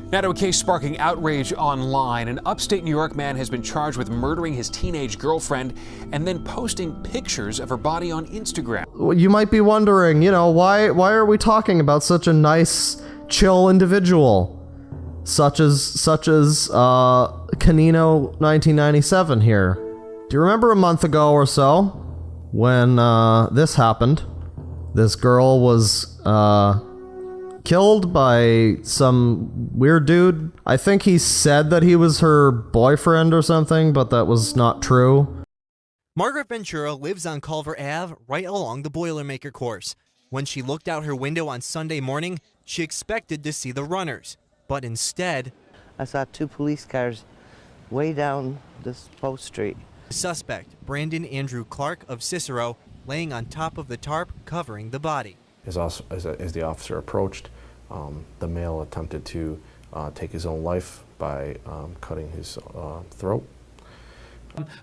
Now to a case sparking outrage online. An upstate New York man has been charged with murdering his teenage girlfriend and then posting pictures of her body on Instagram. You might be wondering, why are we talking about such a nice, chill individual? Such as Canino 1997 here. Do you remember a month ago or so when this happened? This girl was killed by some weird dude. I think he said that he was her boyfriend or something, but that was not true. Margaret Ventura lives on Culver Ave, right along the Boilermaker course. When she looked out her window on Sunday morning, she expected to see the runners, but instead, I saw 2 police cars way down this post street. The suspect, Brandon Andrew Clark of Cicero, laying on top of the tarp covering the body. As the officer approached, the male attempted to take his own life by cutting his throat.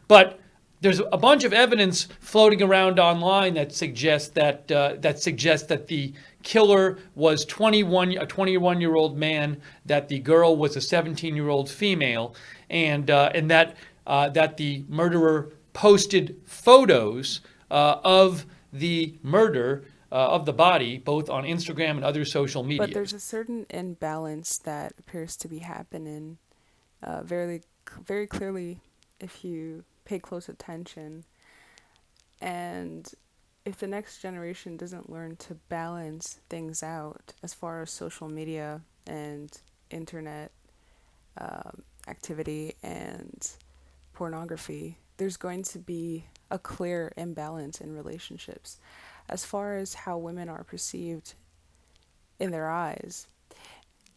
But there's a bunch of evidence floating around online that suggests that the killer was a 21-year-old man, that the girl was a 17-year-old female, and that the murderer posted photos of the murder of the body, both on Instagram and other social media. But there's a certain imbalance that appears to be happening very, very clearly if you pay close attention. And if the next generation doesn't learn to balance things out as far as social media and internet activity and pornography, there's going to be a clear imbalance in relationships as far as how women are perceived in their eyes.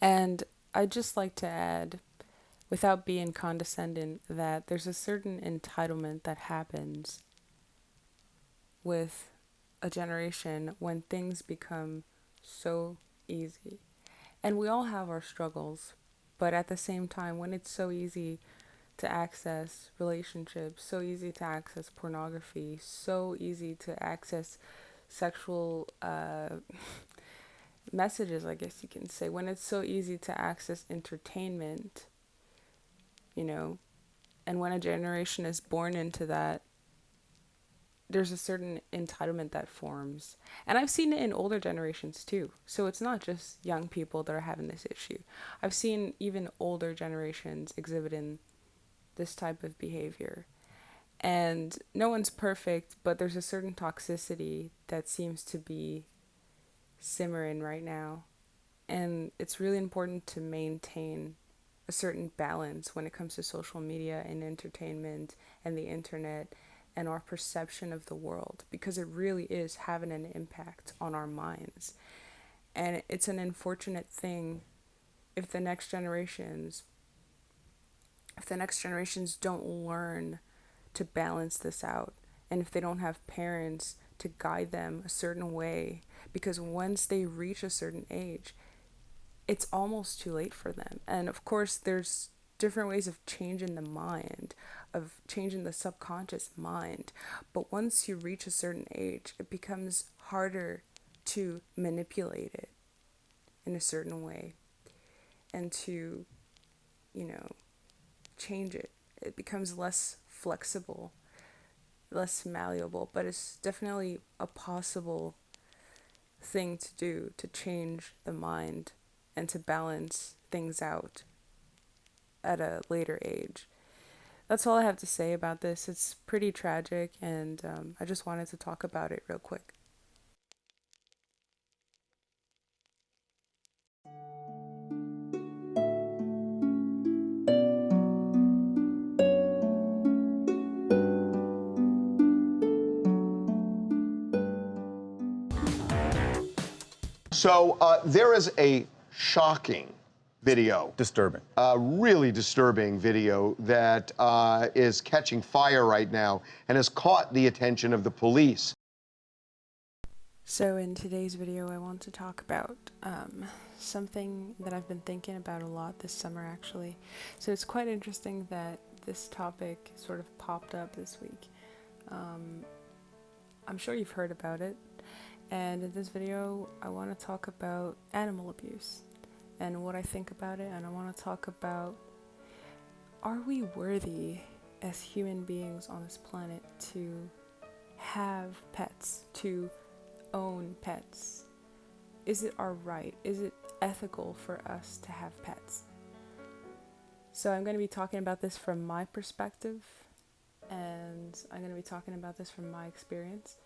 And I'd just like to add, without being condescending, that there's a certain entitlement that happens with a generation when things become so easy. And we all have our struggles, but at the same time, when it's so easy to access relationships, so easy to access pornography, so easy to access sexual messages, I guess you can say, when it's so easy to access entertainment, and when a generation is born into that, there's a certain entitlement that forms. And I've seen it in older generations too. So it's not just young people that are having this issue. I've seen even older generations exhibiting this type of behavior. And no one's perfect, but there's a certain toxicity that seems to be simmering right now. And it's really important to maintain a certain balance when it comes to social media and entertainment and the internet and our perception of the world, because it really is having an impact on our minds. And it's an unfortunate thing if the next generations don't learn to balance this out, and if they don't have parents to guide them a certain way, because once they reach a certain age, it's almost too late for them. And of course, there's different ways of changing the mind, of changing the subconscious mind. But once you reach a certain age, it becomes harder to manipulate it in a certain way and to, change it. It becomes less flexible, less malleable, but it's definitely a possible thing to do to change the mind and to balance things out at a later age. That's all I have to say about this. It's pretty tragic, and I just wanted to talk about it real quick. So there is a shocking video. Disturbing. Really disturbing video that is catching fire right now and has caught the attention of the police. So in today's video, I want to talk about something that I've been thinking about a lot this summer, actually. So it's quite interesting that this topic sort of popped up this week. I'm sure you've heard about it. And in this video, I want to talk about animal abuse. and what I think about it, and I want to talk about, are we worthy as human beings on this planet to have pets, to own pets? Is it our right? Is it ethical for us to have pets? So I'm going to be talking about this from my perspective, and I'm going to be talking about this from my experience,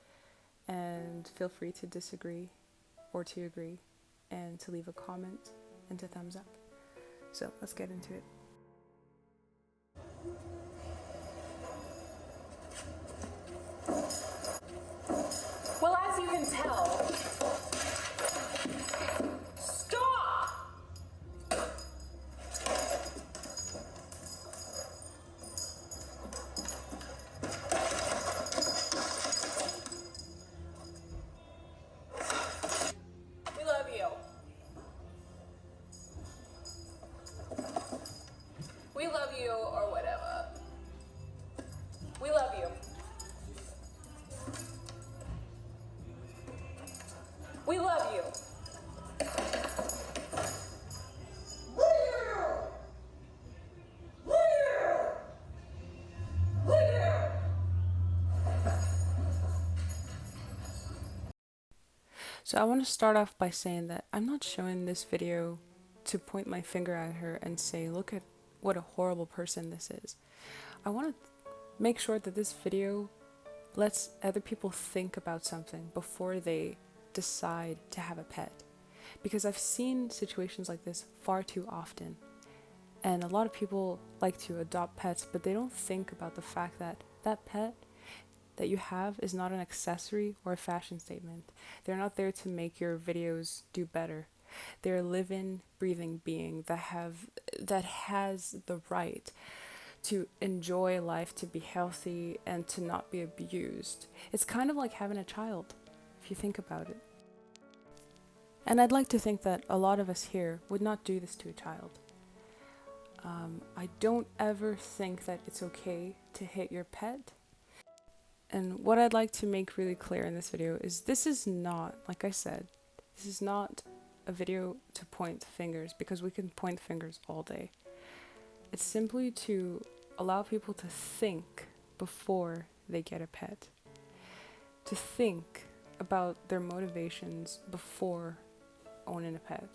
and feel free to disagree or to agree, and to leave a comment and to thumbs up. So let's get into it. Well, as you can tell, stop! We love you. We love you, or whatever. We love you. We love you. So I want to start off by saying that I'm not showing this video to point my finger at her and say, look at what a horrible person this is. I want to make sure that this video lets other people think about something before they decide to have a pet. Because I've seen situations like this far too often. And a lot of people like to adopt pets, but they don't think about the fact that that pet that you have is not an accessory or a fashion statement. They're not there to make your videos do better. They're a living, breathing being that has the right to enjoy life, to be healthy, and to not be abused. It's kind of like having a child, if you think about it. And I'd like to think that a lot of us here would not do this to a child. I don't ever think that it's okay to hit your pet. And what I'd like to make really clear in this video is this is not, like I said, this is not a video to point fingers, because we can point fingers all day. It's simply to allow people to think before they get a pet. To think about their motivations before owning a pet.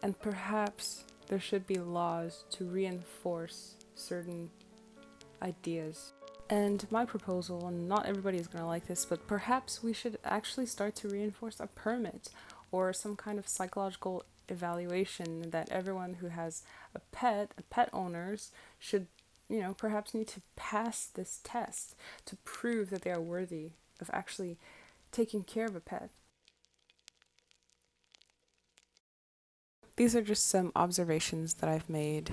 And perhaps there should be laws to reinforce certain ideas. And my proposal, and not everybody is going to like this, but perhaps we should actually start to reinforce a permit or some kind of psychological evaluation that everyone who has a pet owners should, perhaps need to pass this test to prove that they are worthy of actually taking care of a pet. These are just some observations that I've made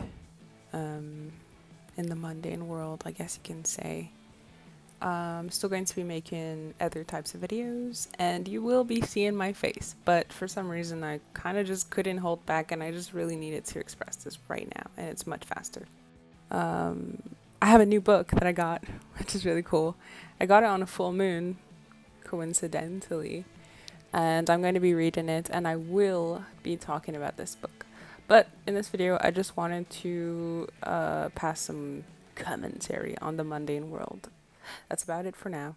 in the mundane world, I guess you can say. I'm still going to be making other types of videos, and you will be seeing my face, but for some reason I kind of just couldn't hold back, and I just really needed to express this right now, and it's much faster. I have a new book that I got, which is really cool. I got it on a full moon, coincidentally, and I'm going to be reading it, and I will be talking about this book. But in this video, I just wanted to pass some commentary on the mundane world. That's about it for now.